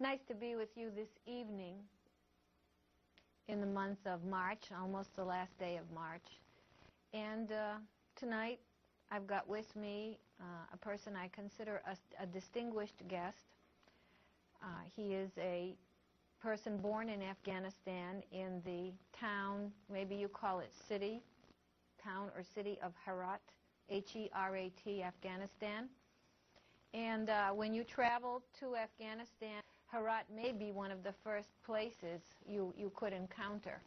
It's nice to be with you this evening in the month of March, almost the last day of March. And tonight I've got with me a person I consider a distinguished guest. He is a person born in Afghanistan in the town, maybe you call it city, town or city of Herat, H-E-R-A-T, Afghanistan. And when you travel to Afghanistan, Herat may be one of the first places you could encounter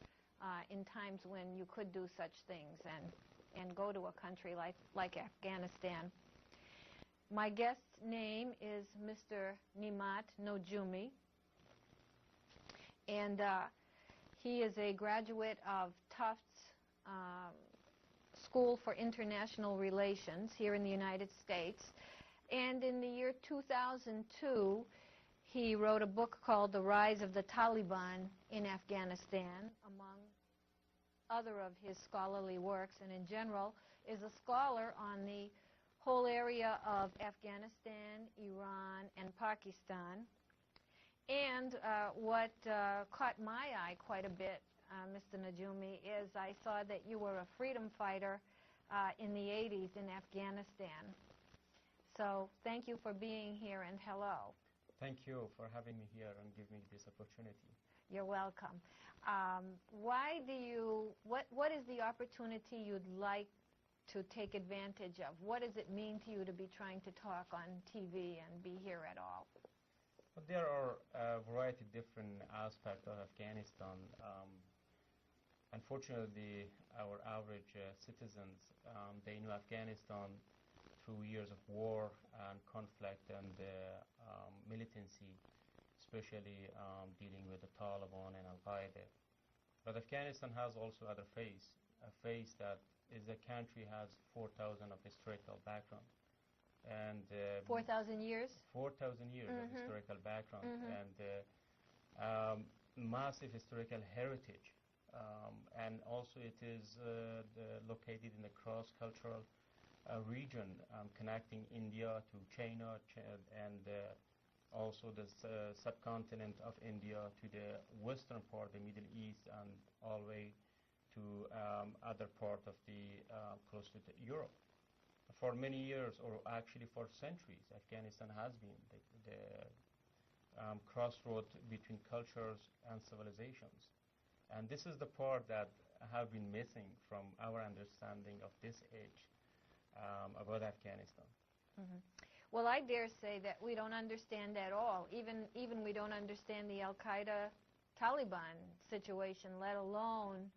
in times when you could do such things and go to a country like Afghanistan. My guest's name is Mr. Nemat Nojumi, and he is a graduate of Tufts School for International Relations here in the United States. And in the year 2002, he wrote a book called The Rise of the Taliban in Afghanistan, among other of his scholarly works, and in general is a scholar on the whole area of Afghanistan, Iran, and Pakistan. And what caught my eye quite a bit, Mr. Nojumi, is I saw that you were a freedom fighter in the 80s in Afghanistan. So thank you for being here, and hello. Thank you for having me here and giving me this opportunity. You're welcome. What is the opportunity you'd like to take advantage of? What does it mean to you to be trying to talk on TV and be here at all? Well, there are a variety of different aspects of Afghanistan. Unfortunately, our average citizens, they know Afghanistan through years of war and conflict and militancy, especially dealing with the Taliban and Al-Qaeda. But Afghanistan has also other phase, a phase that is a country has 4,000 of historical background. And 4,000 years? 4,000 years of historical background and massive historical heritage. And also it is located in a cross-cultural region connecting India to China and also the subcontinent of India to the western part, the Middle East, and all the way to other part of the close to Europe. For many years, or actually for centuries, Afghanistan has been the crossroad between cultures and civilizations. And this is the part that have been missing from our understanding of this age about Afghanistan. Well, I dare say that we don't understand at all. Even we don't understand the Al-Qaeda-Taliban situation, let alone,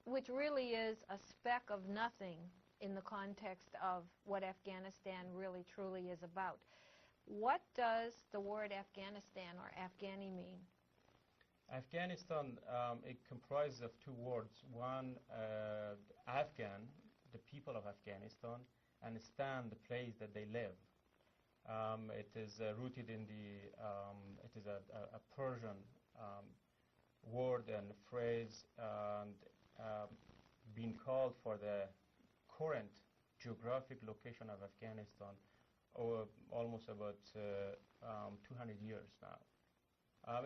which really is a speck of nothing in the context of what Afghanistan really truly is about. What does the word Afghanistan or Afghani mean? Afghanistan, it comprises of two words. One, Afghan, the people of Afghanistan, and Stan, the place that they live. It is rooted in the, it is a Persian word and phrase, and being called for the current geographic location of Afghanistan almost about 200 years now.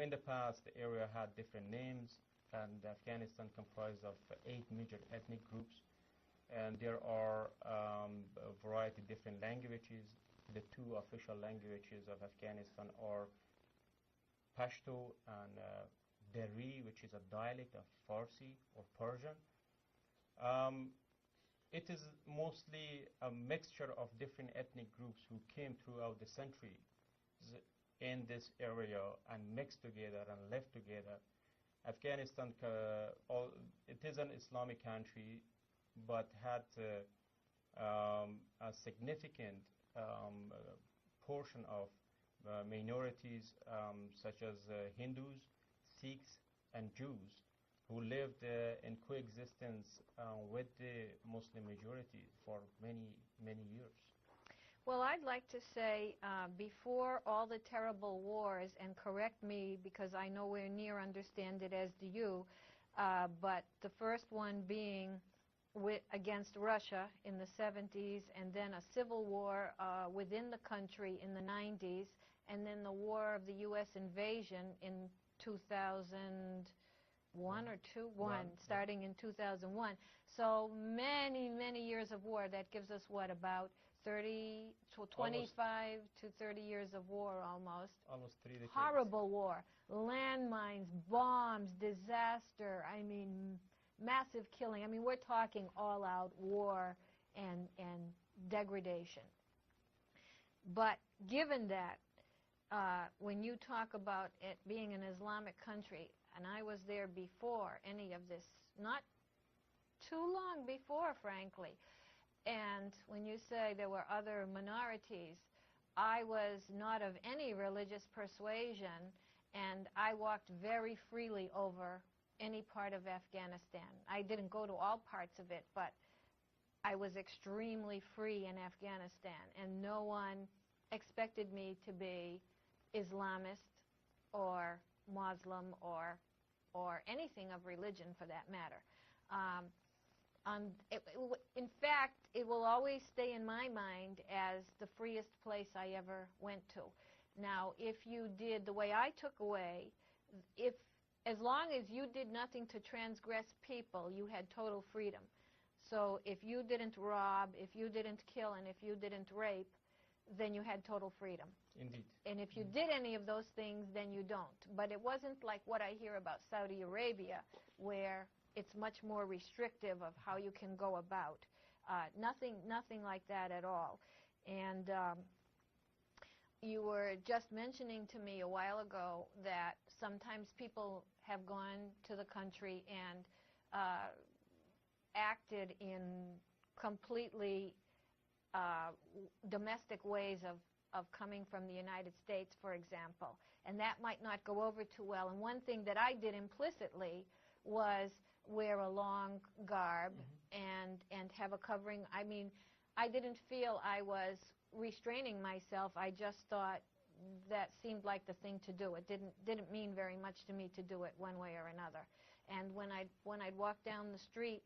In the past, the area had different names, and Afghanistan comprised of 8 major ethnic groups, and there are a variety of different languages. The two official languages of Afghanistan are Pashto and Dari, which is a dialect of Farsi or Persian. It is mostly a mixture of different ethnic groups who came throughout the centuries in this area and mixed together and lived together. Afghanistan, it is an Islamic country, but had a significant portion of minorities such as Hindus, Sikhs, and Jews who lived in coexistence with the Muslim majority for many, many years. Well, I'd like to say before all the terrible wars, and correct me because I nowhere near understand it as do you, but the first one being against Russia in the 70s, and then a civil war within the country in the 90s, and then the war of the U.S. invasion in 2001 or 2, starting in 2001. So many, many years of war. That gives us, what, about 30, 25 to 30 years of war almost. Almost 3 decades. Horrible war. Landmines, bombs, disaster. I mean, massive killing. I mean, we're talking all-out war and degradation. But given that, when you talk about it being an Islamic country, and I was there before any of this, not too long before, frankly, and when you say there were other minorities, I was not of any religious persuasion, and I walked very freely over any part of Afghanistan. I didn't go to all parts of it, but I was extremely free in Afghanistan, and no one expected me to be Islamist or Muslim or anything of religion for that matter. In fact, it will always stay in my mind as the freest place I ever went to. Now, if you did the way I took away, as long as you did nothing to transgress people, you had total freedom. So if you didn't rob, if you didn't kill, and if you didn't rape, then you had total freedom. Indeed. And if you did any of those things, then you don't. But it wasn't like what I hear about Saudi Arabia, where it's much more restrictive of how you can go about. Nothing like that at all. And you were just mentioning to me a while ago that sometimes people have gone to the country and acted in completely domestic ways of coming from the United States, for example. And that might not go over too well. And one thing that I did implicitly was wear a long garb and have a covering. I mean, I didn't feel I was restraining myself. I just thought that seemed like the thing to do. It didn't mean very much to me to do it one way or another. And when I'd walk down the street,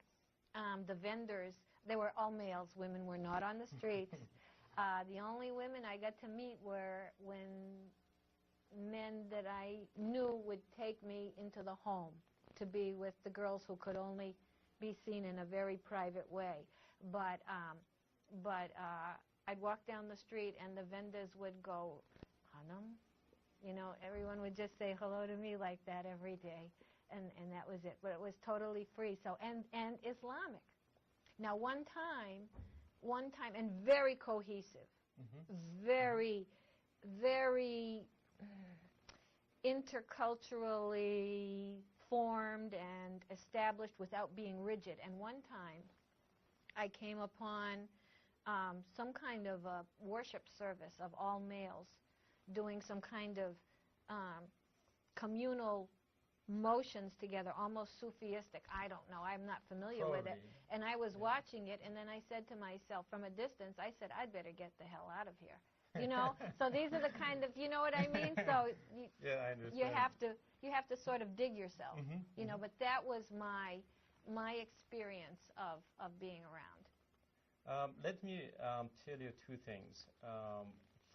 the vendors, they were all males. Women were not on the streets. The only women I got to meet were when men that I knew would take me into the home to be with the girls who could only be seen in a very private way. But I'd walk down the street and the vendors would go, Hanum? You know, everyone would just say hello to me like that every day. And that was it. But it was totally free. So and Islamic. Now one time, and very cohesive, very interculturally formed and established without being rigid. And one time, I came upon some kind of a worship service of all males doing some kind of communal motions together, almost Sufiistic. I don't know. I'm not familiar with it. And I was watching it, and then I said to myself from a distance, I said, I'd better get the hell out of here. You know? So these are the kind of, you know what I mean? So yeah, I understand. You have to sort of dig yourself. You know, but that was my experience of being around. Let me tell you two things.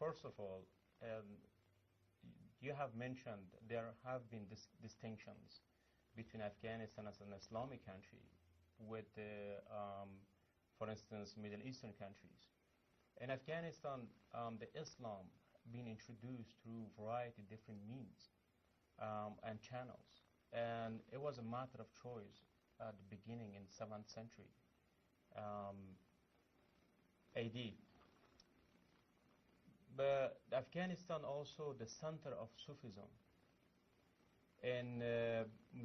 First of all, you have mentioned there have been distinctions between Afghanistan as an Islamic country with, for instance, Middle Eastern countries. In Afghanistan, the Islam being introduced through variety of different means and channels. And it was a matter of choice at the beginning in 7th century AD. But Afghanistan also the center of Sufism, and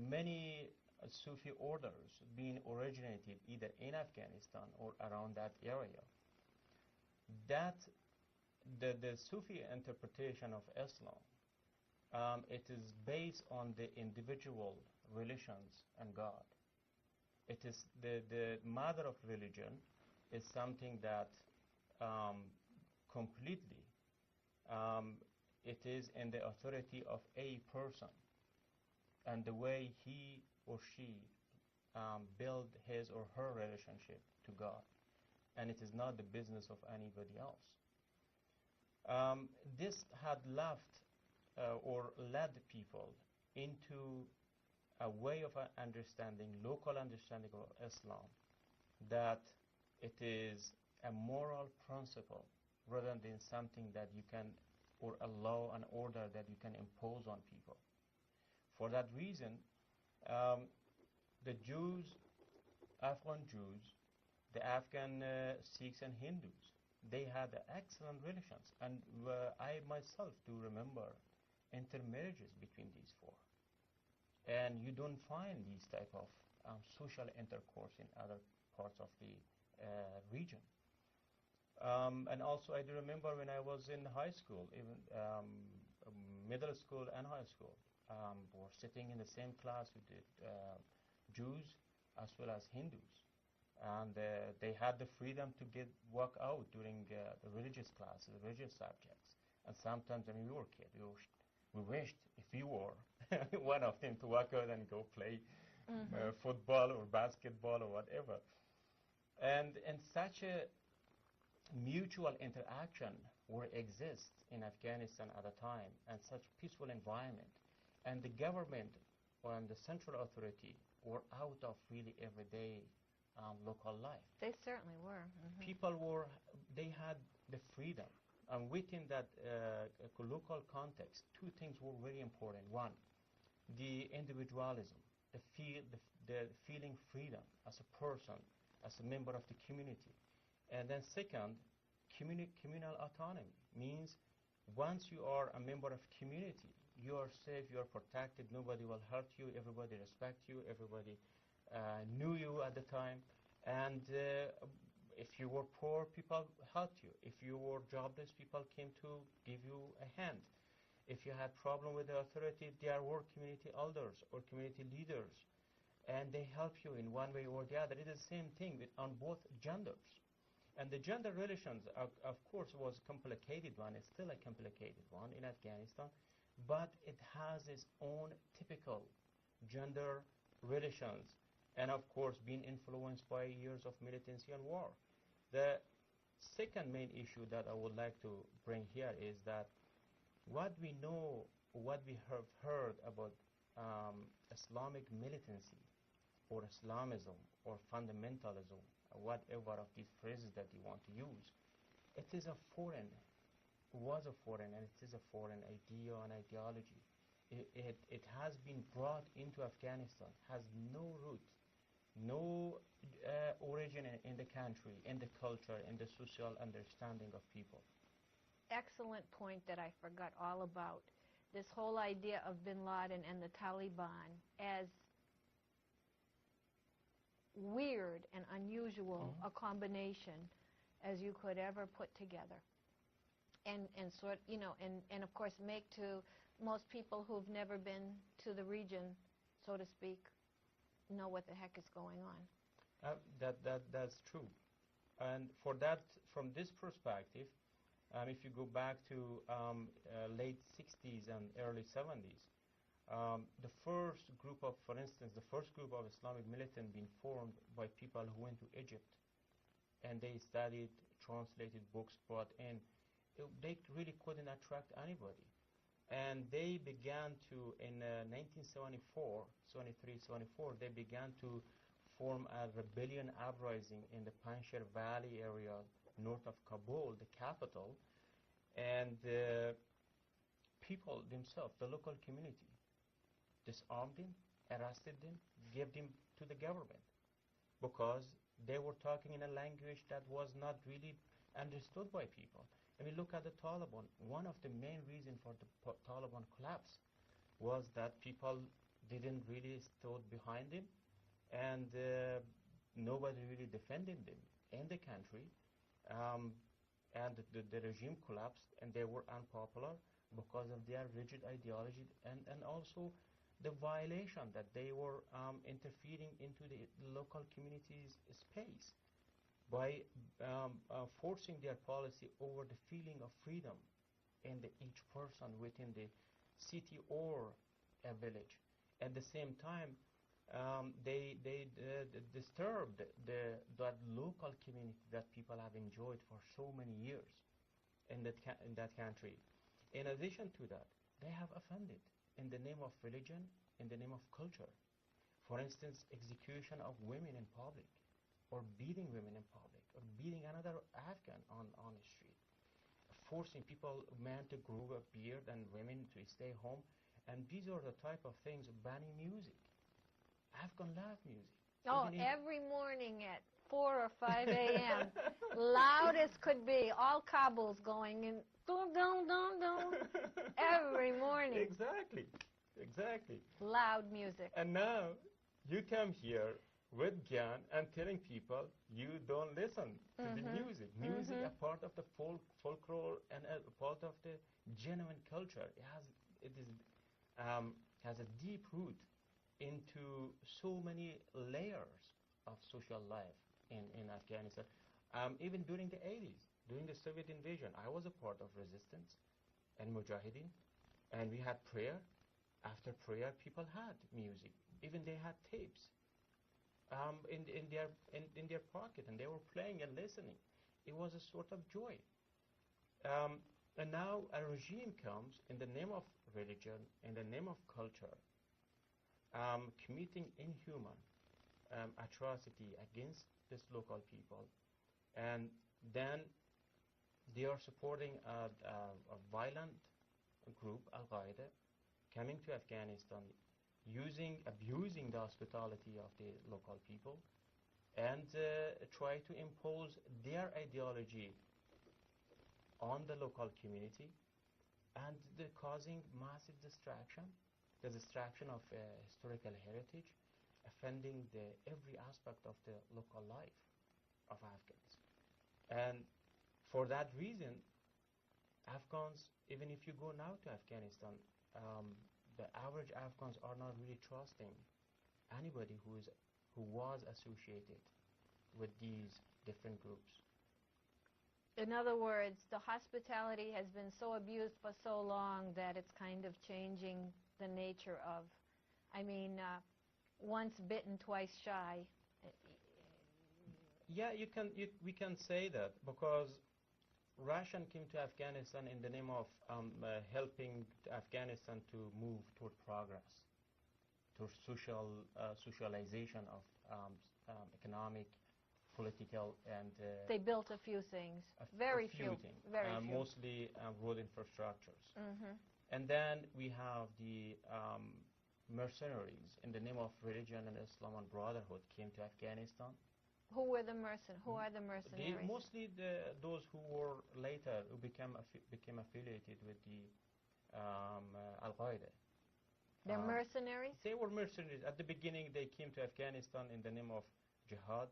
many Sufi orders being originated either in Afghanistan or around that area. That the Sufi interpretation of Islam, it is based on the individual relations and God. It is the mother of religion is something that completely it is in the authority of a person and the way he or she build his or her relationship to God, and it is not the business of anybody else. This had left or led people into a way of understanding, local understanding of Islam, that it is a moral principle rather than something that you can, or a law and order that you can impose on people. For that reason, the Jews, Afghan Jews, the Afghan Sikhs and Hindus, they had excellent relations. And I myself do remember intermarriages between these four. And you don't find these type of social intercourse in other parts of the region. And also I do remember when I was in high school, even middle school and high school, were sitting in the same class with the Jews as well as Hindus. And they had the freedom to walk out during the religious classes, the religious subjects. And sometimes, I mean, we were kids. We wished if we were one of them to walk out and go play football or basketball or whatever. And such a mutual interaction will exist in Afghanistan at a time, and such peaceful environment. And the government and the central authority were out of really everyday local life. They certainly were. People they had the freedom. And within that local context, two things were very important. One, the individualism, the feeling freedom as a person, as a member of the community. And then second, communal autonomy means once you are a member of community, you are safe, you are protected, nobody will hurt you, everybody respects you, everybody knew you at the time. And if you were poor, people helped you. If you were jobless, people came to give you a hand. If you had problem with the authority, there were community elders or community leaders, and they help you in one way or the other. It is the same thing on both genders. And the gender relations, of course, was a complicated one. It's still a complicated one in Afghanistan, but it has its own typical gender relations, and of course being influenced by years of militancy and war. The second main issue that I would like to bring here is that what we know, what we have heard about Islamic militancy or Islamism or fundamentalism, whatever of these phrases that you want to use, it is a foreign, was a foreign, and it is a foreign idea and ideology. It has been brought into Afghanistan, has no root, no origin in the country, in the culture, in the social understanding of people. Excellent point that I forgot all about. This whole idea of bin Laden and the Taliban as weird and unusual a combination as you could ever put together. And sort, you know, and of course make to most people who've never been to the region, so to speak, know what the heck is going on. That's true. And for that, from this perspective, if you go back to late 60s and early 70s, the first group of, for instance, the first group of Islamic militant being formed by people who went to Egypt, and they studied, translated books, brought in. They really couldn't attract anybody. And they began to, in 1974, 73, 74, they began to form a rebellion uprising in the Panjshir Valley area north of Kabul, the capital. And people themselves, the local community, disarmed them, arrested them, gave them to the government because they were talking in a language that was not really understood by people. I mean, look at the Taliban. One of the main reasons for the Taliban collapse was that people didn't really stood behind them, and nobody really defended them in the country. And the regime collapsed, and they were unpopular because of their rigid ideology, and also the violation that they were interfering into the local community's space by forcing their policy over the feeling of freedom in each person within the city or a village. At the same time, they disturbed that local community that people have enjoyed for so many years. in that country. In addition to that, they have offended in the name of religion, in the name of culture. For instance, execution of women in public, or beating women in public, or beating another Afghan on the street, forcing people, men to grow a beard and women to stay home. And these are the type of things, banning music. Afghan love music. Oh, every morning at 4 or 5 a.m., loud as could be, all Kabul's going in, dum, dum, dum, dum, every morning. Exactly, exactly. Loud music. And now you come here with gun and telling people you don't listen to the music. Music a part of the folklore and a part of the genuine culture. It has a deep root into so many layers of social life in Afghanistan. Even during the 80s, during the Soviet invasion, I was a part of resistance and mujahideen, and we had prayer. After prayer, people had music. Even they had tapes in their pocket, and they were playing and listening. It was a sort of joy. And now a regime comes in the name of religion, in the name of culture, committing inhuman atrocity against these local people, and then they are supporting a violent group, Al-Qaeda, coming to Afghanistan, abusing the hospitality of the local people, and try to impose their ideology on the local community, and causing massive distraction, the distraction of historical heritage, offending every aspect of the local life of Afghans. And for that reason, Afghans, even if you go now to Afghanistan, the average Afghans are not really trusting anybody who was associated with these different groups. In other words, the hospitality has been so abused for so long that it's kind of changing the nature of, once bitten, twice shy. Yeah, we can say that, because Russian came to Afghanistan in the name of helping Afghanistan to move toward progress, toward socialization of economic, political, and they built a few things. Very few. Very few. Mostly road infrastructures. And then we have the mercenaries in the name of religion and Islam and brotherhood came to Afghanistan. Who are the mercenaries? Mostly those who were later who became affiliated with the Al-Qaeda. They're mercenaries? They were mercenaries. At the beginning, they came to Afghanistan in the name of jihad,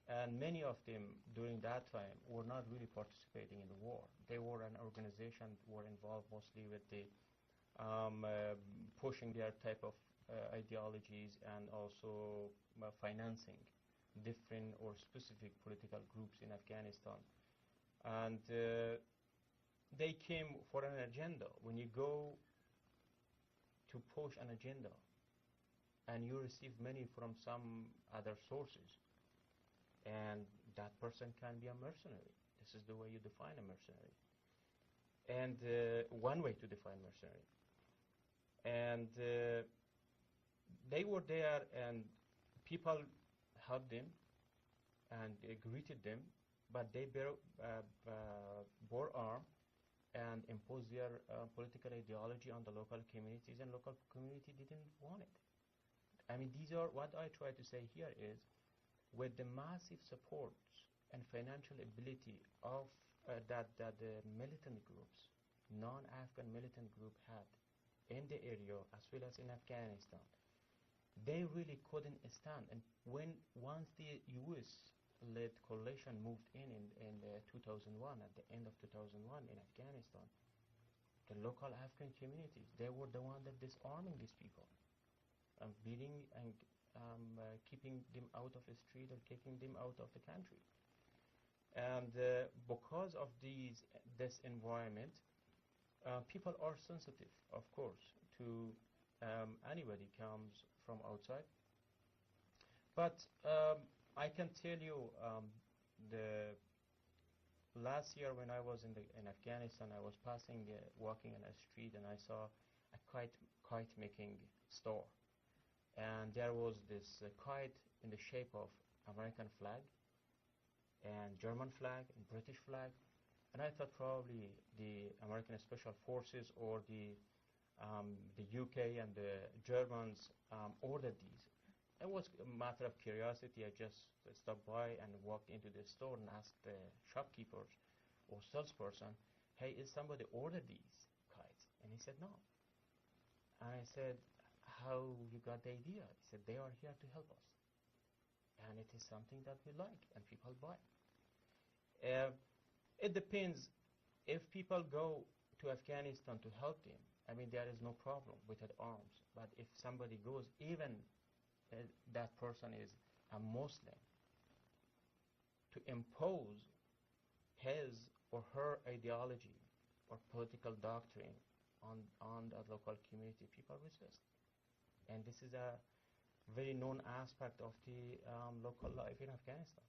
and many of them during that time were not really participating in the war. They were an organization, were involved mostly with the pushing their type of ideologies, and also financing different or specific political groups in Afghanistan. And they came for an agenda. When you go to push an agenda and you receive money from some other sources, and that person can be a mercenary. This is the way you define a mercenary. And one way to define mercenary. And they were there, and people helped them and greeted them, but they bore arm and imposed their political ideology on the local communities, and local community didn't want it. These are what I try to say here is, with the massive support and financial ability of that the militant groups, non-Afghan militant group had in the area as well as in Afghanistan, they really couldn't stand. And once the U.S.-led coalition moved in 2001, at the end of 2001 in Afghanistan, the local Afghan communities, they were the one that disarming these people, beating and keeping them out of the street or kicking them out of the country. And because of this environment, people are sensitive, of course, to anybody comes from outside. But I can tell you last year when I was in Afghanistan, I was passing, walking in a street, and I saw a kite making store, and there was this kite in the shape of American flag, and German flag, and British flag, and I thought probably the American Special Forces or the UK and the Germans ordered these. It was a matter of curiosity. I just stopped by and walked into the store and asked the shopkeepers or salesperson, hey, is somebody ordered these kites? And he said, no. And I said, how you got the idea? He said, they are here to help us. And it is something that we like and people buy. It depends. If people go to Afghanistan to help them, I mean, there is no problem with the arms. But if somebody goes, even that person is a Muslim, to impose his or her ideology or political doctrine on the local community, people resist. And this is a very known aspect of the local life in Afghanistan.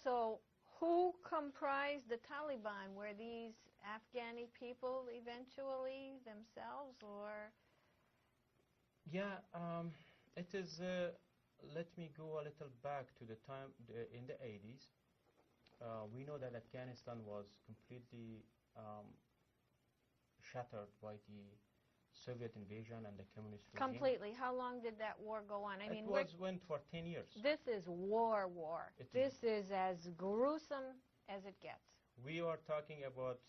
So who comprised the Taliban? Were these Afghani people eventually themselves, or? Yeah, it is, let me go a little back to the time in the 80s. We know that Afghanistan was completely shattered by the Soviet invasion and the communist regime. Completely. How long did that war go on? I mean, went for 10 years. This is war. This is as gruesome as it gets. We are talking about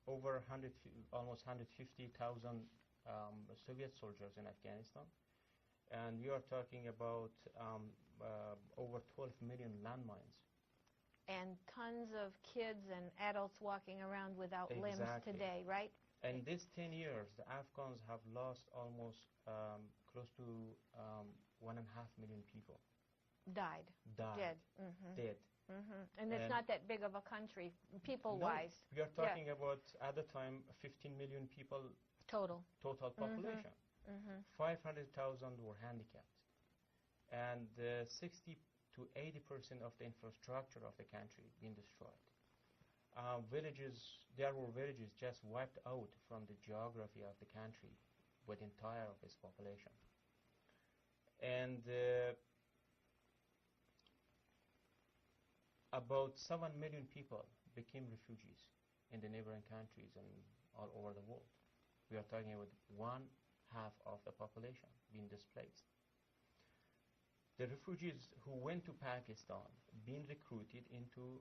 over almost 150,000 Soviet soldiers in Afghanistan. And you are talking about over 12 million landmines. And tons of kids and adults walking around without limbs today, right? In these 10 years, the Afghans have lost almost close to 1.5 million people. Died. Dead. Dead. And it's not that big of a country, people-wise. No, we are talking about, at the time, 15 million people total population. 500,000 were handicapped. And 60 to 80% of the infrastructure of the country being destroyed. There were villages just wiped out from the geography of the country with entire of its population. And about 7 million people became refugees in the neighboring countries and all over the world. We are talking about 1/2 of the population being displaced. The refugees who went to Pakistan being recruited into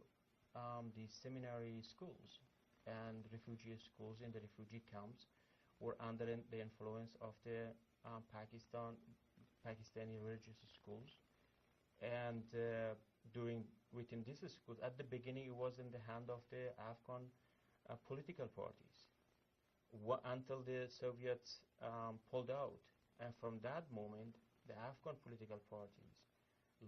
the seminary schools and refugee schools in the refugee camps were under the influence of the Pakistani religious schools. And within these schools, at the beginning, it was in the hand of the Afghan political parties until the Soviets pulled out. And from that moment, the Afghan political parties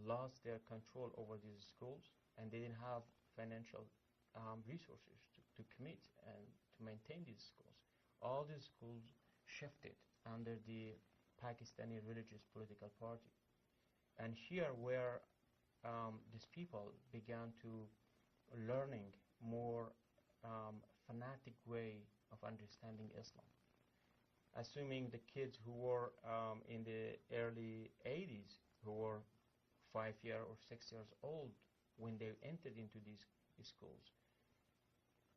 lost their control over these schools, and they didn't have financial resources to commit and to maintain these schools. All these schools shifted under the Pakistani religious political party. And here where these people began to learning more fanatic way of understanding Islam. Assuming the kids who were in the early 80s, who were 5 years or 6 years old when they entered into these schools.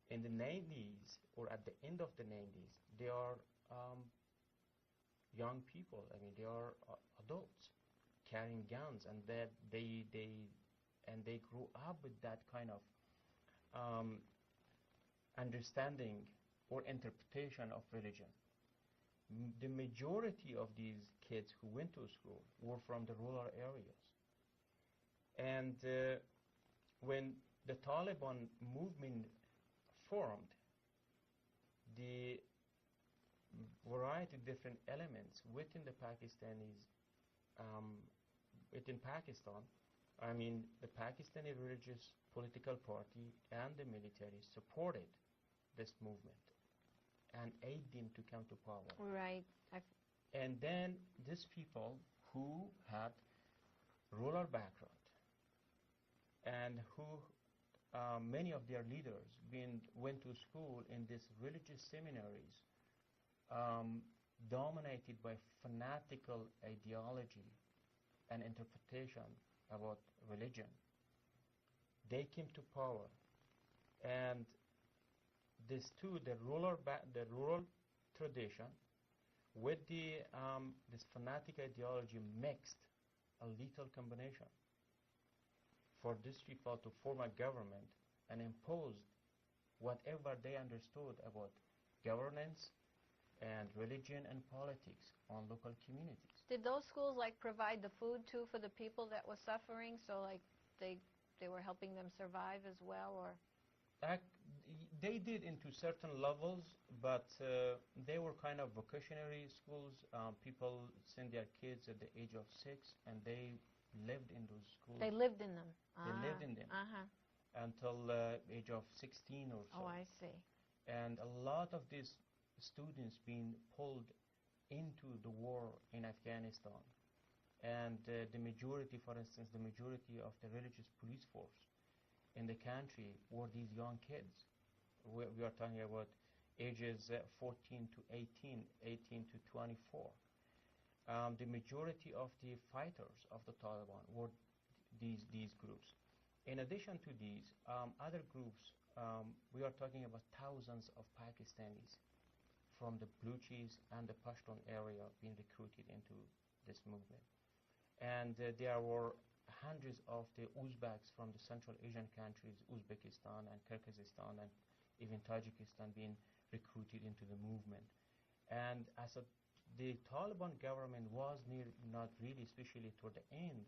In the 90s, or at the end of the 90s, they are young people. I mean, they are adults carrying guns, and that they grew up with that kind of understanding or interpretation of religion. The majority of these kids who went to school were from the rural areas. And when the Taliban movement formed, the variety of different elements within the within Pakistan, I mean, the Pakistani religious political party and the military supported this movement and aid them to come to power. Right. And then these people who had rural background and who many of their leaders went to school in these religious seminaries dominated by fanatical ideology and interpretation about religion. They came to power, and this too, the rural tradition with this fanatic ideology mixed a lethal combination for these people to form a government and impose whatever they understood about governance and religion and politics on local communities. Did those schools like provide the food too for the people that were suffering? So like they were helping them survive as well, or? They did into certain levels, but they were kind of vocationary schools. People send their kids at the age of 6, and they lived in those schools. They lived in them. They lived in them until age of 16 or so. Oh, I see. And a lot of these students being pulled into the war in Afghanistan. And the majority, for instance, the majority of the religious police force in the country were these young kids. We are talking about ages 14 to 18, 18 to 24. The majority of the fighters of the Taliban were these groups. In addition to these, other groups, we are talking about thousands of Pakistanis from the Baluchis and the Pashtun area being recruited into this movement. And there were hundreds of the Uzbeks from the Central Asian countries, Uzbekistan and Kyrgyzstan and even Tajikistan, being recruited into the movement. And the Taliban government was not really, especially toward the end,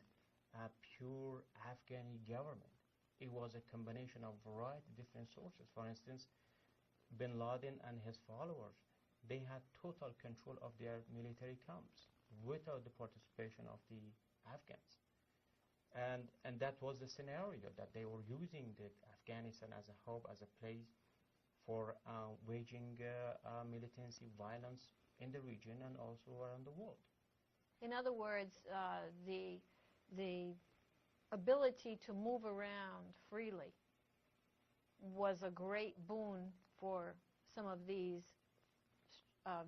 a pure Afghani government. It was a combination of a variety of different sources. For instance, bin Laden and his followers, they had total control of their military camps without the participation of the Afghans. And that was the scenario, that they were using the Afghanistan as a hub, as a place for waging militancy violence in the region and also around the world. In other words, the ability to move around freely was a great boon for some of these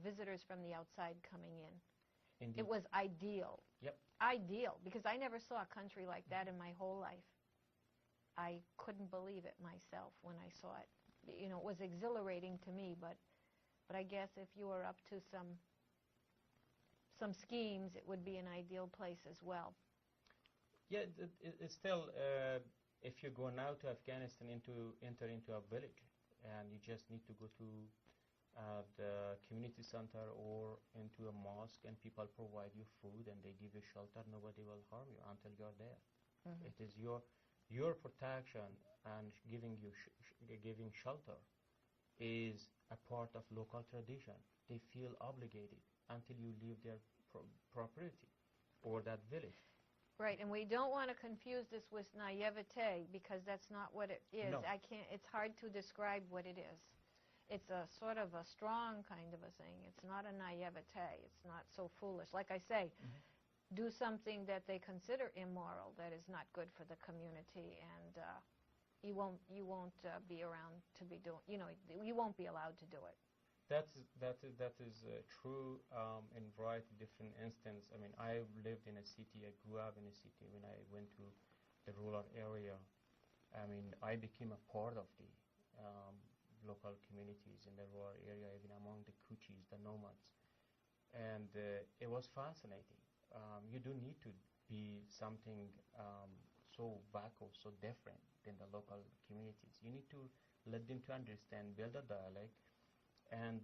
visitors from the outside coming in. Indeed. It was ideal. Yep. Ideal, because I never saw a country like that in my whole life. I couldn't believe it myself when I saw it. You know, it was exhilarating to me, but I guess if you were up to some schemes, it would be an ideal place as well. Yeah, it's still, if you go now to Afghanistan, enter into a village, and you just need to go to the community center or into a mosque, and people provide you food and they give you shelter. Nobody will harm you until you're there. Mm-hmm. It is your protection and giving shelter is a part of local tradition. They feel obligated until you leave their property or that village. Right, and we don't want to confuse this with naivete, because that's not what it is. No. It's hard to describe what it is. It's a sort of a strong kind of a thing. It's not a naivete. It's not so foolish. Like I say, do something that they consider immoral, that is not good for the community, and you won't be around to be doing. You know, you won't be allowed to do it. That is true in variety of different instances. I mean, I lived in a city. I grew up in a city. When I went to the rural area, I mean, I became a part of the local communities in the rural area, even among the Kuchis, the nomads. And it was fascinating. You don't need to be something so vacuum, so different than the local communities. You need to let them to understand, build a dialogue, and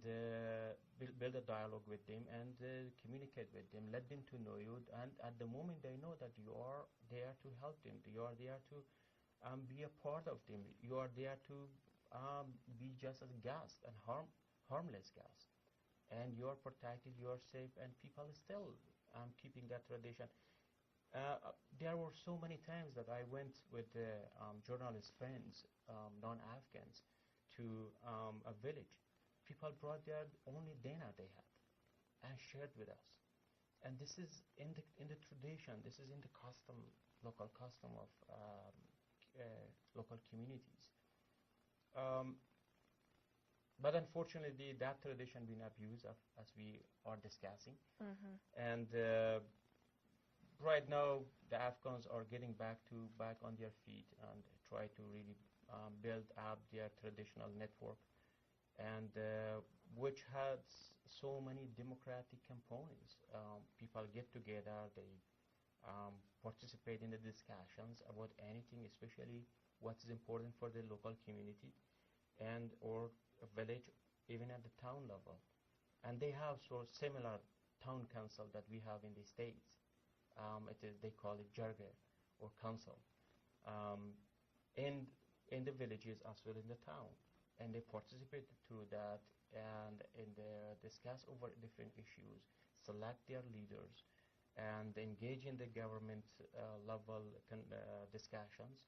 build a dialogue with them, and communicate with them, let them to know you. And at the moment they know that you are there to help them, you are there to be a part of them, you are there to be just as guest and harmless guest, and you are protected, you are safe, and people are still keeping that tradition. There were so many times that I went with journalist friends, non-Afghans, to a village. People brought their only dinner they had and shared with us. And this is in the tradition, this is in the custom, local custom of local communities. But unfortunately, that tradition been abused, as we are discussing. And right now, the Afghans are getting back on their feet and try to really build up their traditional network, and which has so many democratic components. People get together, they participate in the discussions about anything, especially what is important for the local community and or a village, even at the town level. And they have sort of similar town council that we have in the States. They call it jargon or council in the villages as well in the town, and they participate through that and they discuss over different issues, select their leaders, and engage in the government level discussions,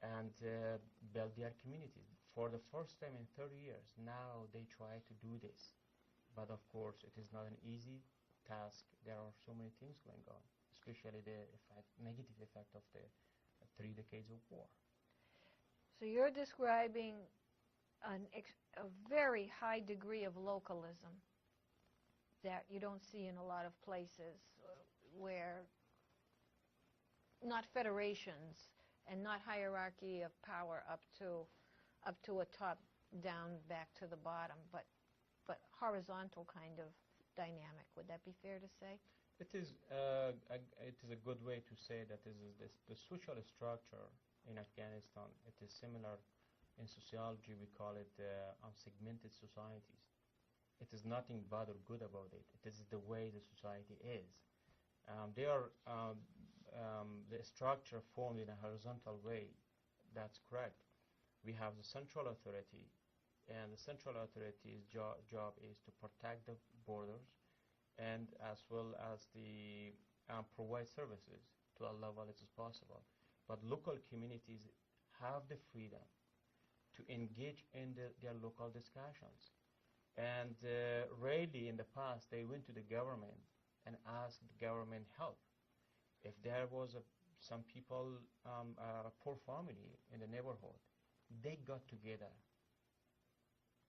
and build their communities. For the first time in 30 years, now they try to do this. But of course, it is not an easy task. There are so many things going on, especially the negative effect of the 3 decades of war. So you're describing a very high degree of localism that you don't see in a lot of places where not federations and not hierarchy of power up to a top down back to the bottom, but horizontal kind of dynamic. Would that be fair to say? It is a good way to say that the social structure in Afghanistan. It is similar in sociology. We call it segmented societies. It is nothing bad or good about it. It is the way the society is. The structure formed in a horizontal way. That's correct. We have the central authority, and the central authority's job is to protect the borders, and as well as the provide services to a level as possible. But local communities have the freedom to engage in their local discussions. And rarely in the past they went to the government and asked the government help. If there was some people, a poor family in the neighborhood, they got together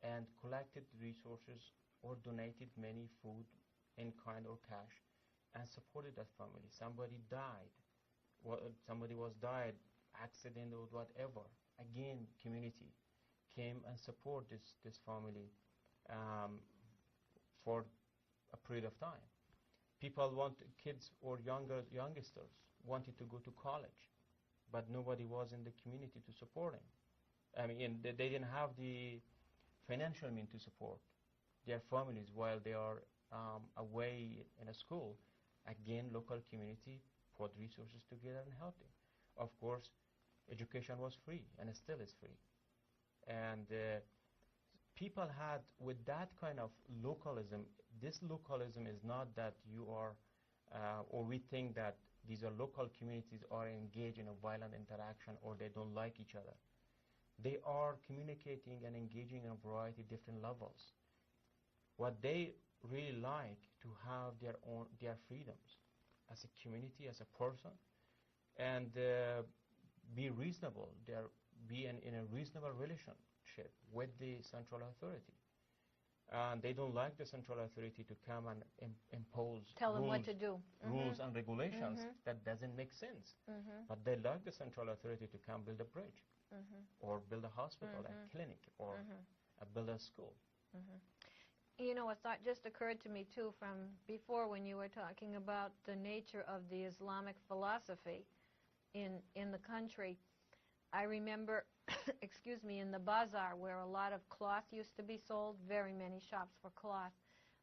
and collected resources or donated many food in kind or cash and supported that family. Somebody died, somebody was died, accident or whatever. Again, community came and support this family for a period of time. People kids or youngsters wanted to go to college, but nobody was in the community to support them. I mean, they didn't have the financial means to support their families while they are away in a school. Again, local community put resources together and helped them. Of course, education was free, and it still is free. And people had, with that kind of localism, this localism is not that you are, or we think that these are local communities are engaged in a violent interaction or they don't like each other. They are communicating and engaging on a variety of different levels. What they really like to have their freedoms as a community, as a person, and be reasonable. Be in a reasonable relationship with the central authority. They don't like the central authority to come and impose tell them what to do. Rules and regulations. That doesn't make sense. But they like the central authority to come build a bridge, or build a hospital, a clinic, or build a school. You know, a thought just occurred to me too from before when you were talking about the nature of the Islamic philosophy in the country. I remember, excuse me, in the bazaar where a lot of cloth used to be sold, very many shops for cloth.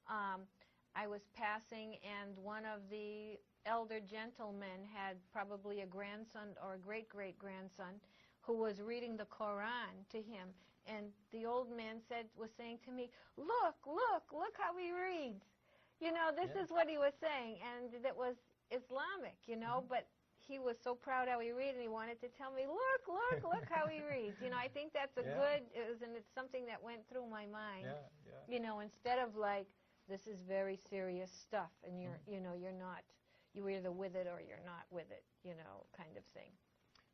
I was passing, and one of the elder gentlemen had probably a grandson or a great-great-grandson who was reading the Quran to him. And the old man was saying to me, look how he reads. You know, this is what he was saying, and it was Islamic, you know, but he was so proud how he read, and he wanted to tell me, look how he reads. You know, I think that's a good, and it's something that went through my mind. You know, instead of like, this is very serious stuff, and you're, you know, you're either with it or you're not with it, you know, kind of thing.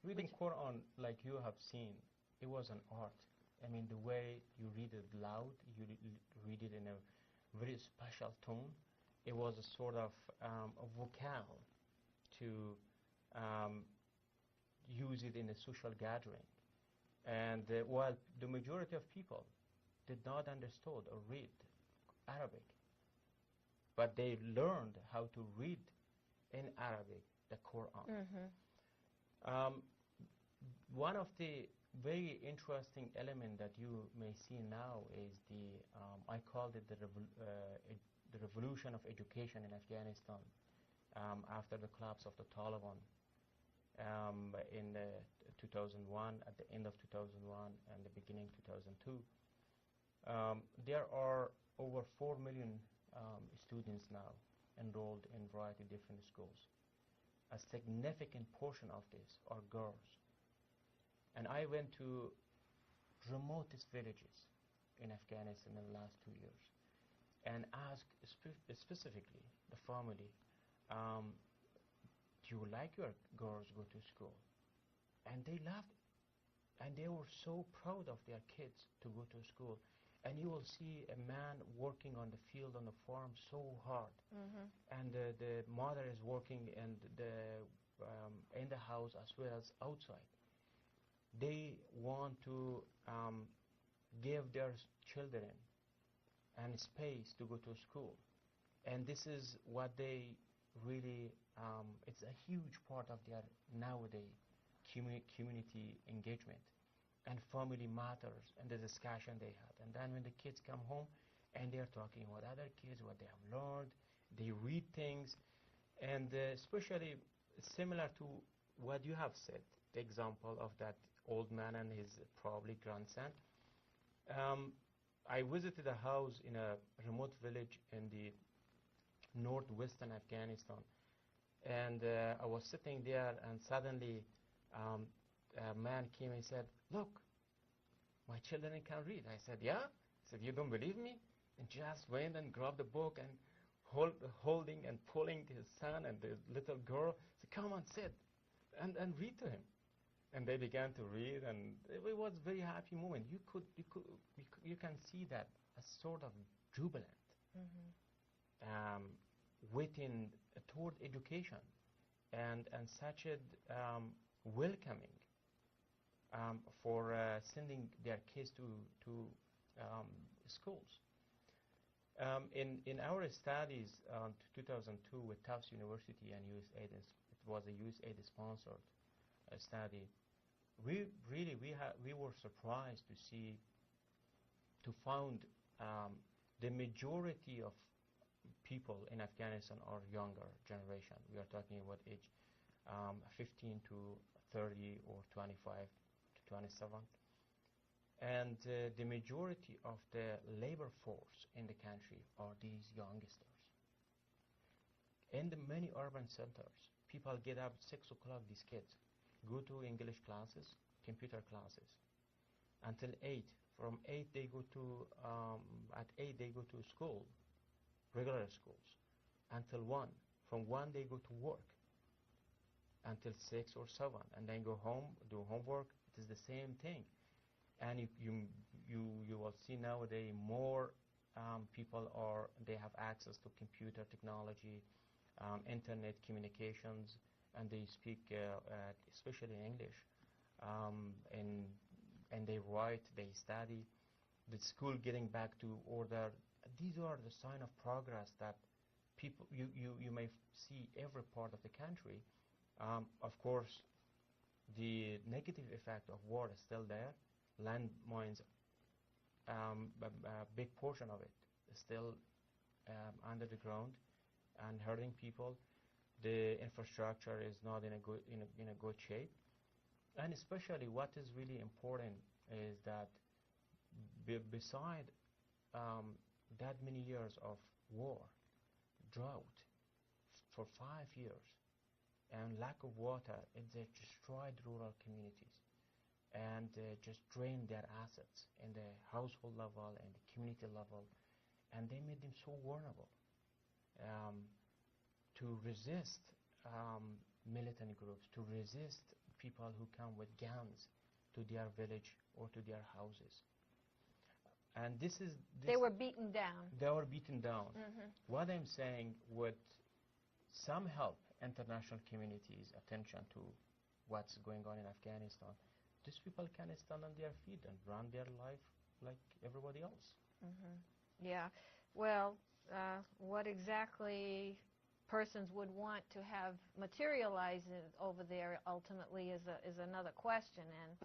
Reading Quran, like you have seen, it was an art. I mean, the way you read it loud, you read it in a very special tone. It was a sort of a vocale to use it in a social gathering. And while the majority of people did not understand or read Arabic, but they learned how to read in Arabic the Quran. One of the very interesting element that you may see now is I called it the revolution of education in Afghanistan after the collapse of the Taliban in 2001, at the end of 2001 and the beginning 2002. There are over 4 million students now enrolled in a variety of different schools. A significant portion of this are girls. And I went to remotest villages in Afghanistan in the last 2 years and asked specifically the family, do you like your girls go to school? And they laughed, and they were so proud of their kids to go to school. And you will see a man working on the field, on the farm, so hard. And the mother is working in the house as well as outside. They want to give their children and space to go to school. And this is what they really, it's a huge part of their nowadays community engagement and family matters and the discussion they had. And then when the kids come home and they're talking about other kids, what they have learned, they read things, and especially similar to what you have said, the example of that old man and his probably grandson. I visited a house in a remote village in the northwestern Afghanistan, and I was sitting there, and suddenly a man came and said, "Look, my children can read." I said, "Yeah?" He said, "You don't believe me?" And just went and grabbed the book and holding and pulling his son and the little girl, said, "Come on, sit and read to him." And they began to read, and it was a very happy moment. You can see that a sort of jubilant within toward education, and such a welcoming for sending their kids to schools. In our studies to 2002 with Tufts University and USAID, it was a USAID sponsored study. We were surprised to find the majority of people in Afghanistan are younger generation. We are talking about age 15 to 30 or 25 to 27. And the majority of the labor force in the country are these youngsters. In the many urban centers, people get up 6 o'clock, these kids go to English classes, computer classes, until 8. From 8 they go to, at 8 they go to school, regular schools, until 1. From 1 they go to work, until 6 or 7, and then go home, do homework. It is the same thing. And you will see nowadays more people they have access to computer technology, internet communications, and they speak especially English, and they write, they study. The school getting back to order. These are the sign of progress that people you may see every part of the country. Of course, the negative effect of war is still there. Landmines, a big portion of it is still under the ground and hurting people. The infrastructure is not in a good shape, and especially what is really important is that beside that many years of war, drought for 5 years, and lack of water, it destroyed rural communities and just drained their assets in the household level and the community level, and they made them so vulnerable to resist militant groups, to resist people who come with guns to their village or to their houses. And they were beaten down. They were beaten down. Mm-hmm. What I'm saying, with some help, international community's attention to what's going on in Afghanistan, these people can stand on their feet and run their life like everybody else. Mm-hmm. Yeah. Well, what exactly persons would want to have materialize over there ultimately is another question. And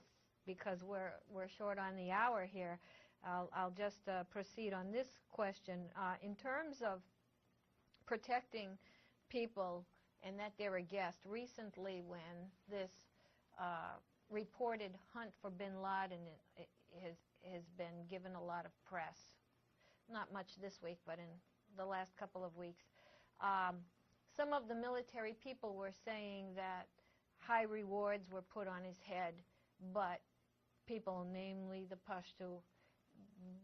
because we're short on the hour here, I'll just proceed on this question. In terms of protecting people and that they're a guest, recently when this reported hunt for bin Laden has been given a lot of press, not much this week, but in the last couple of weeks, some of the military people were saying that high rewards were put on his head, but people, namely the Pashto,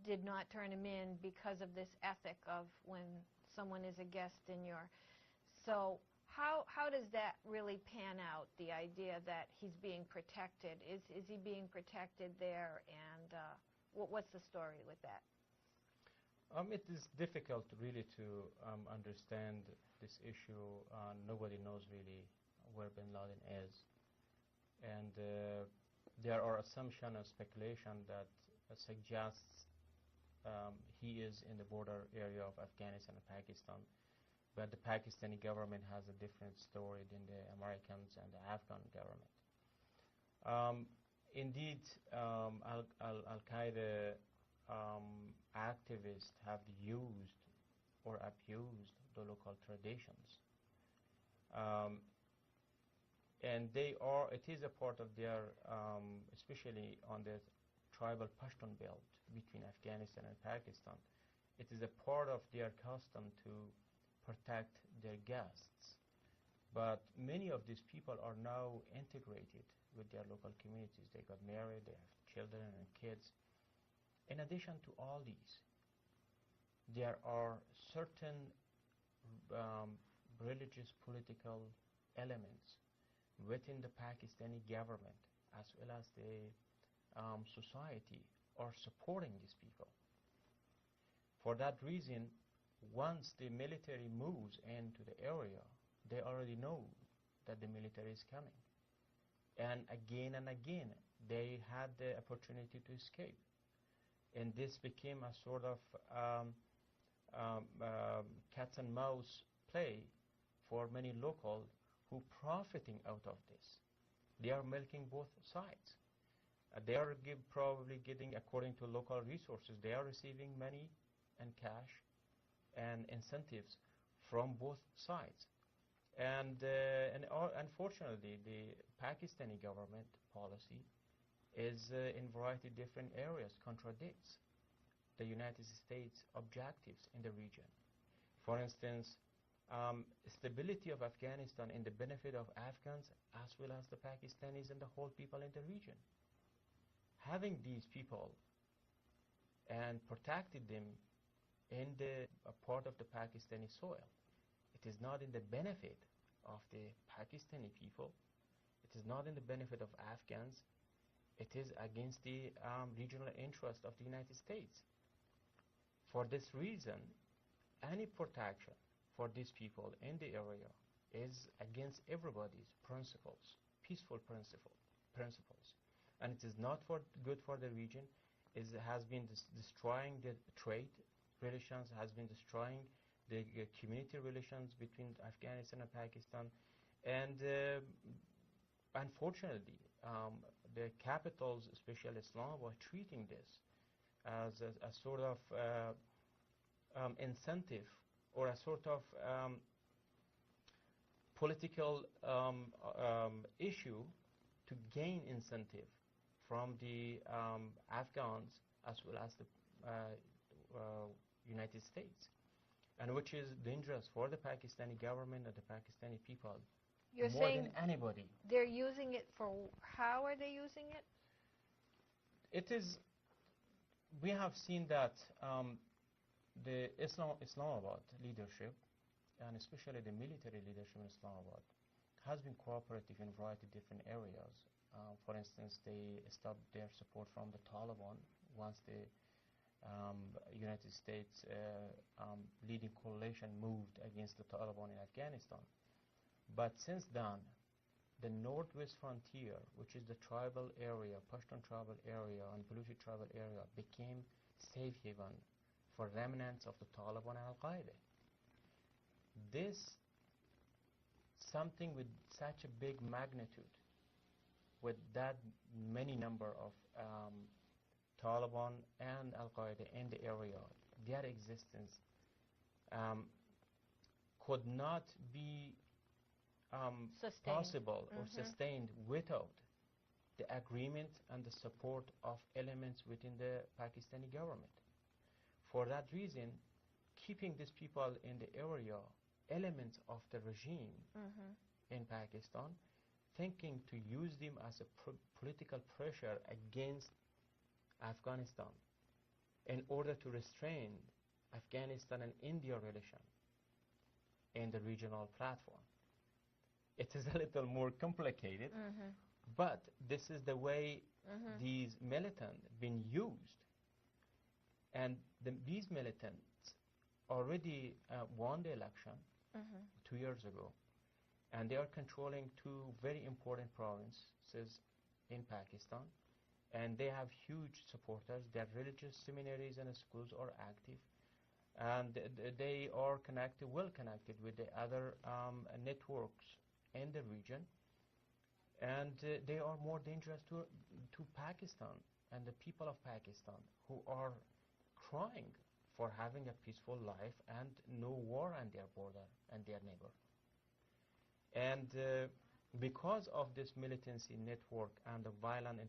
did not turn him in because of this ethic of when someone is a guest in your... So how does that really pan out, the idea that he's being protected? Is he being protected there, and what's the story with that? It is difficult really to understand this issue. Nobody knows really where bin Laden is. And there are assumptions and speculation that suggests he is in the border area of Afghanistan and Pakistan. But the Pakistani government has a different story than the Americans and the Afghan government. Indeed, Al-Qaeda activists have used or abused the local traditions. And it is a part of their, especially on the tribal Pashtun belt between Afghanistan and Pakistan, it is a part of their custom to protect their guests. But many of these people are now integrated with their local communities. They got married, they have children and kids. In addition to all these, there are certain religious political elements within the Pakistani government as well as the society are supporting these people. For that reason, once the military moves into the area, they already know that the military is coming. And again, they had the opportunity to escape. And this became a sort of cat and mouse play for many local who profiting out of this. They are milking both sides. They are probably getting, according to local resources, they are receiving money and cash and incentives from both sides. And unfortunately, the Pakistani government policy is in variety of different areas contradicts the United States objectives in the region. For instance, stability of Afghanistan in the benefit of Afghans as well as the Pakistanis and the whole people in the region. Having these people and protected them in the part of the Pakistani soil, it is not in the benefit of the Pakistani people, it is not in the benefit of Afghans, it is against the regional interest of the United States. For this reason, any protection for these people in the area is against everybody's principles, peaceful principles. And it is not good for the region. It has been destroying the trade relations, has been destroying the community relations between Afghanistan and Pakistan. And unfortunately, the capitals, especially Islam, were treating this as a sort of incentive or a sort of political issue to gain incentive from the Afghans as well as the United States, and which is dangerous for the Pakistani government and the Pakistani people. You're more saying than anybody. They're using it for, how are they using it? It is, we have seen that the Islamabad leadership, and especially the military leadership in Islamabad, has been cooperative in a variety of different areas. For instance, they stopped their support from the Taliban once the United States leading coalition moved against the Taliban in Afghanistan. But since then, the northwest frontier, which is the tribal area, Pashtun tribal area and Baluchi tribal area, became safe haven for remnants of the Taliban and Al-Qaeda. This, something with such a big magnitude, with that many number of Taliban and Al-Qaeda in the area, their existence could not be possible or sustained without the agreement and the support of elements within the Pakistani government. For that reason, keeping these people in the area, elements of the regime in Pakistan, thinking to use them as a political pressure against Afghanistan in order to restrain Afghanistan and India relation in the regional platform. It is a little more complicated, but this is the way these militants been used. And these militants already won the election 2 years ago, and they are controlling two very important provinces in Pakistan, and they have huge supporters. Their religious seminaries and schools are active, and they are connected, well connected with the other networks in the region, and they are more dangerous to Pakistan and the people of Pakistan, who are crying for having a peaceful life and no war on their border and their neighbor. And because of this militancy network and the violent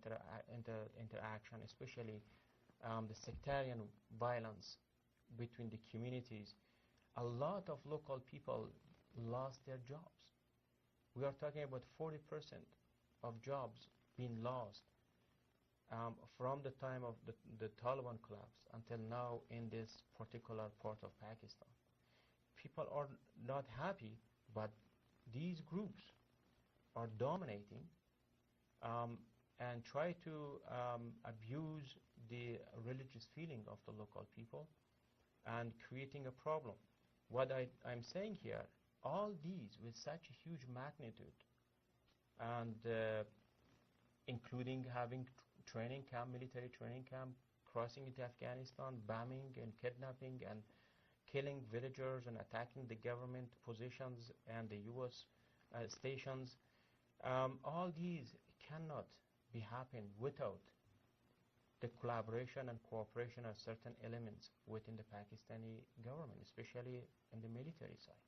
interaction, especially the sectarian violence between the communities, a lot of local people lost their jobs. We are talking about 40% of jobs being lost from the time of the Taliban collapse until now in this particular part of Pakistan. People are not happy, but these groups are dominating and try to abuse the religious feeling of the local people and creating a problem. What I'm saying here, all these with such a huge magnitude, and including having training camp, military training camp, crossing into Afghanistan, bombing and kidnapping and killing villagers and attacking the government positions and the US stations, all these cannot be happen without the collaboration and cooperation of certain elements within the Pakistani government, especially in the military side.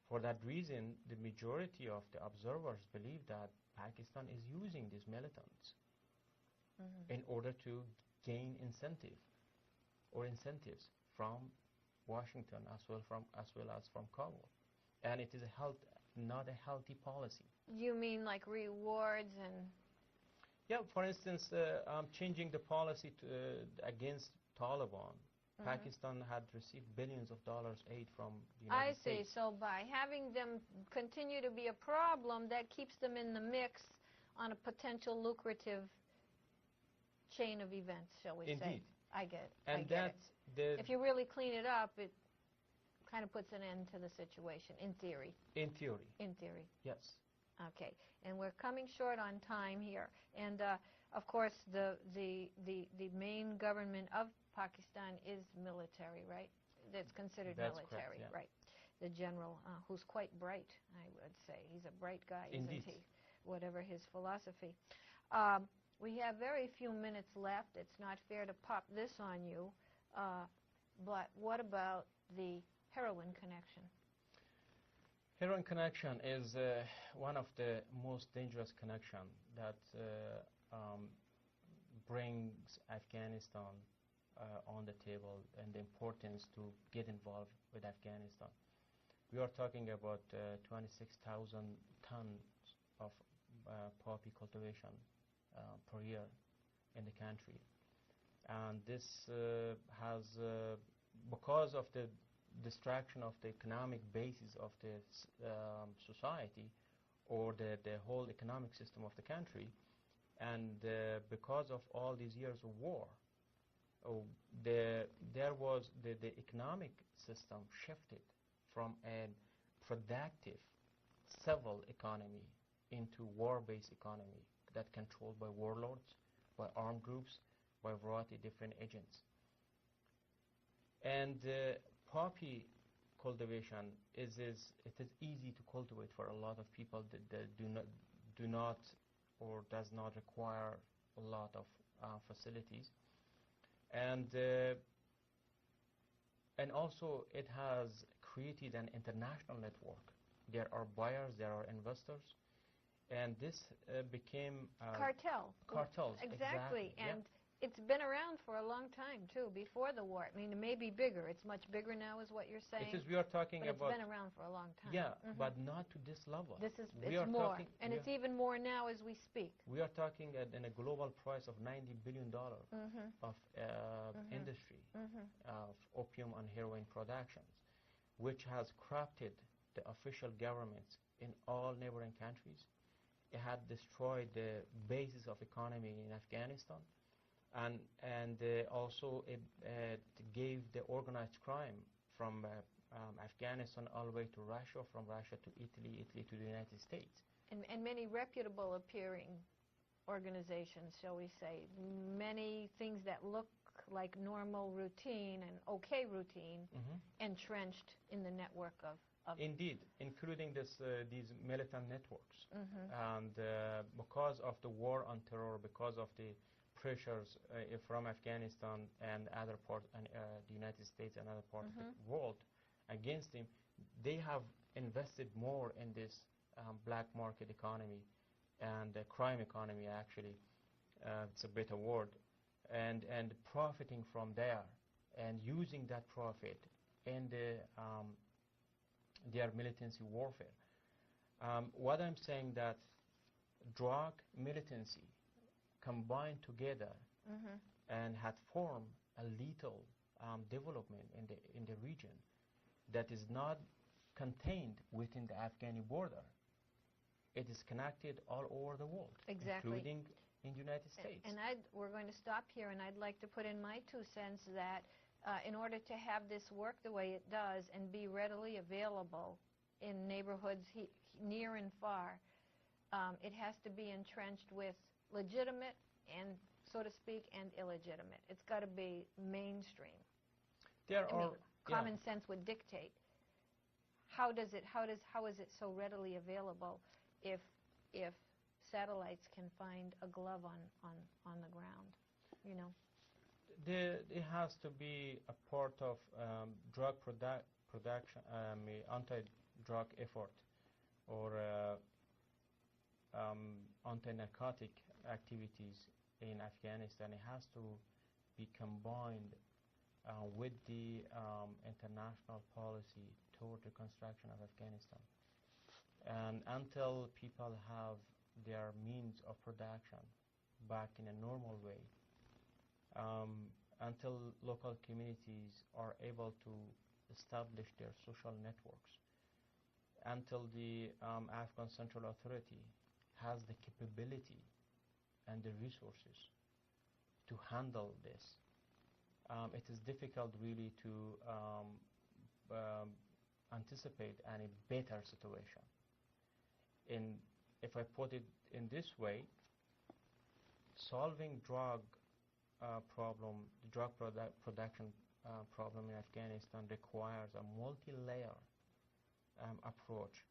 For that reason, the majority of the observers believe that Pakistan is using these militants in order to gain incentives from Washington as well as from Kabul, and it is not a healthy policy. You mean like rewards and? Yeah, for instance, changing the policy against Taliban. Pakistan had received billions of dollars aid from the United States. I see. So by having them continue to be a problem, that keeps them in the mix on a potential lucrative chain of events, shall we say. Indeed. I get it. And if you really clean it up, it kind of puts an end to the situation, in theory. In theory. In theory. Yes. Okay. And we're coming short on time here. And, of course, the main government of Pakistan is military, right? That's considered military, correct, yeah. right? The general, who's quite bright, I would say. He's a bright guy, Indeed. isn't he? Whatever his philosophy. We have very few minutes left. It's not fair to pop this on you. But what about the heroin connection? Heroin connection is one of the most dangerous connection that brings Afghanistan on the table, and the importance to get involved with Afghanistan. We are talking about 26,000 tons of poppy cultivation per year in the country. And this has, because of the destruction of the economic basis of the society, or the whole economic system of the country. And because of all these years of war, there was the economic system shifted from a productive civil economy into war-based economy that controlled by warlords, by armed groups, by a variety of different agents. And poppy cultivation it is easy to cultivate for a lot of people that do not or does not require a lot of facilities, and also it has created an international network. There are buyers, there are investors, and this became cartels. Exactly. And it's been around for a long time too, before the war. I mean, it may be bigger. It's much bigger now, is what you're saying. It is. We are talking but about. It's been around for a long time. Yeah, but not to this level. It's more, and it's even more now as we speak. We are talking in a global price of $90 billion of industry of opium and heroin productions, which has corrupted the official governments in all neighboring countries. It had destroyed the basis of economy in Afghanistan. And also it gave the organized crime from Afghanistan all the way to Russia, from Russia to Italy, Italy to the United States. And many reputable appearing organizations, shall we say, many things that look like normal routine and okay routine entrenched in the network of Indeed, including these militant networks. And because of the war on terror, because of the pressures from Afghanistan and other parts, and the United States and other parts of the world against him, they have invested more in this black market economy and crime economy, actually. It's a better word. And profiting from there and using that profit in their militancy warfare. What I'm saying that drug militancy combined together and had formed a lethal development in the region that is not contained within the Afghani border. It is connected all over the world, including in the United States. And we're going to stop here, and I'd like to put in my 2 cents that in order to have this work the way it does and be readily available in neighborhoods near and far, it has to be entrenched with legitimate and, so to speak, and illegitimate. It's got to be mainstream. Common sense would dictate. How is it so readily available if satellites can find a glove on the ground, you know? It has to be a part of drug production, anti-drug effort, or anti-narcotic activities in Afghanistan. It has to be combined with the international policy toward the construction of Afghanistan. And until people have their means of production back in a normal way, until local communities are able to establish their social networks, until the Afghan Central Authority has the capability and the resources to handle this, it is difficult really to anticipate any better situation. If I put it in this way, solving drug production problem in Afghanistan requires a multi-layer approach,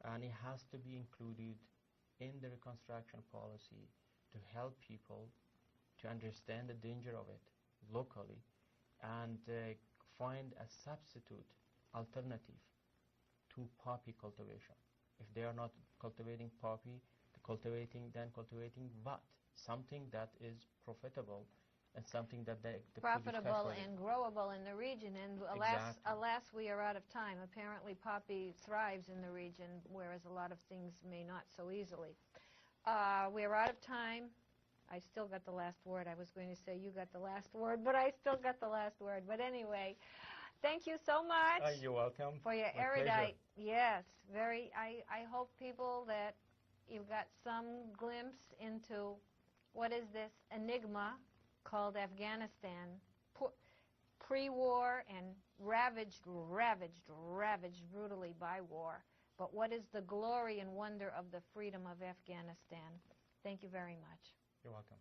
and it has to be included in the reconstruction policy to help people to understand the danger of it locally and find a substitute alternative to poppy cultivation. If they are not cultivating poppy, cultivating what? Something that is profitable and something that the profitable and growable in the region. And alas, we are out of time. Apparently, poppy thrives in the region, whereas a lot of things may not so easily. We are out of time. I still got the last word. I was going to say you got the last word, but I still got the last word. But anyway, Thank you so much. You're welcome. For your My erudite. pleasure. Yes, very. I hope people that you've got some glimpse into what is this enigma called Afghanistan, pre-war and ravaged brutally by war. But what is the glory and wonder of the freedom of Afghanistan? Thank you very much. You're welcome.